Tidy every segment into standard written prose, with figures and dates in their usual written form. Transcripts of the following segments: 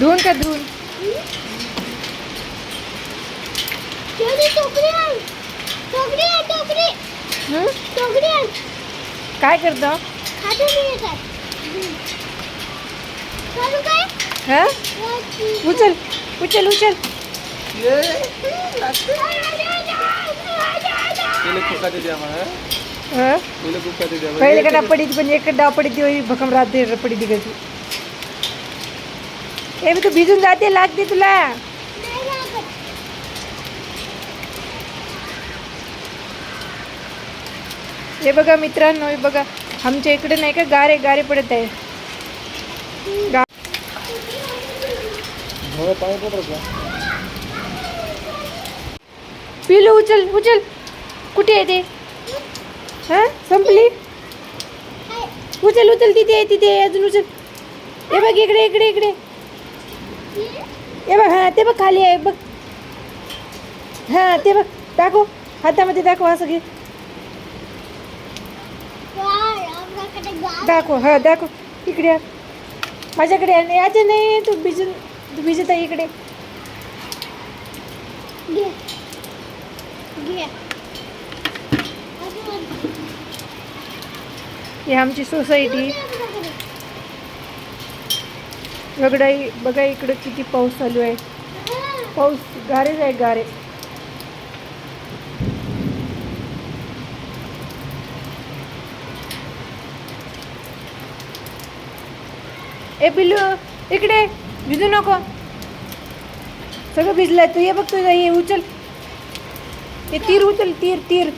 धुवून का धुवून? काय करतो? हा उचल उचल उचल. पहिले का पडी पण एक डाव पडी ती भकम राहते पडी ती कशी. हे तू भिजून जाते लागते तुला. हे बघा मित्रांनो, हे बघा आमच्या इकडे नाही का गारे गारे पडत आहे. पिलू उचल उचल. कुठे आहे ते? हा संपली. उचल उचल तिथे आहे तिथे आहे अजून उचल. हे बघ इकडे इकडे इकडे. हे बघ हा ते बघ खाली आहे बघ. हा ते बघ दाखव हातामध्ये दाखव असं घे. दाखव हा दाखव इकडे माझ्याकडे. याचे नाही तू भिजत आहे इकडे. ही आमची सोसायटी. वगडाई बघा इकडे किती पाऊस चालू आहे. पाऊस गारेच आहे गारे. ए पिल्लू इकडे भिजू नको. सगळं भिजलंय तू. ये बघ तुझं हे उचल. हे तीर उचल तीर तीर.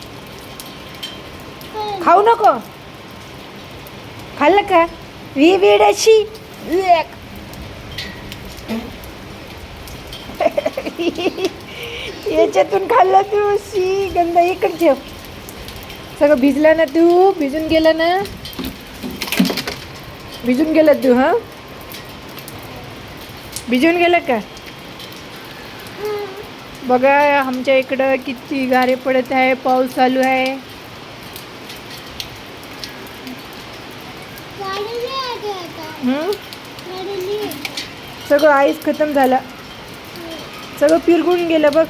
खाऊ नको. खाल्लं का? वेडाशी याच्यातून खाल्लं तू. शी गंदा इकडे ठेव. सगळं भिजलं ना तू. भिजून गेलं ना. भिजून गेलं तू. हा भिजून गेलं का? बघा आमच्या इकडं किती गारे पडत आहे. पाऊस चालू आहे. सगळं आईस खतम झाला. सगळं पिरगुळून गेलं बघ.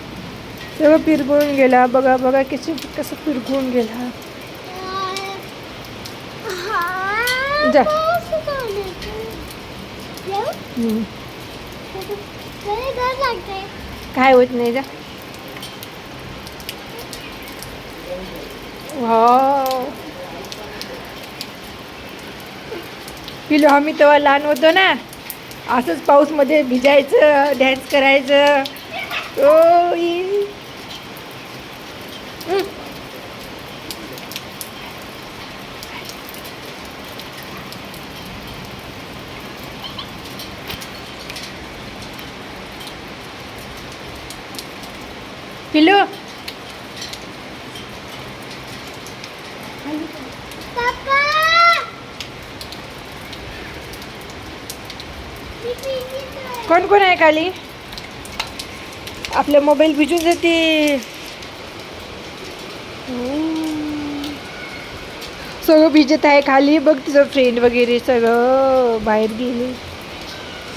सगळं पिरगुळून गेला. बघा बघा कसं पिरगुळून गेला. जा काय होत नाही. जा वाव. पिलो आम्ही तेव्हा लहान होतो ना असंच पाऊसमध्ये भिजायचं डॅन्स करायचं. पिलू कोण कोण आहे खाली? आपले मोबाईल भिजून जाते. सगळं भिजत आहे खाली. बघ तुझं फ्रेंड वगैरे सगळं बाहेर गेले.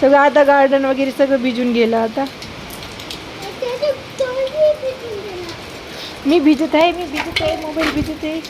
सगळं आता गार्डन वगैरे सगळं भिजून गेलं. आता मी भिजत आहे. मोबाईल भिजत आहे.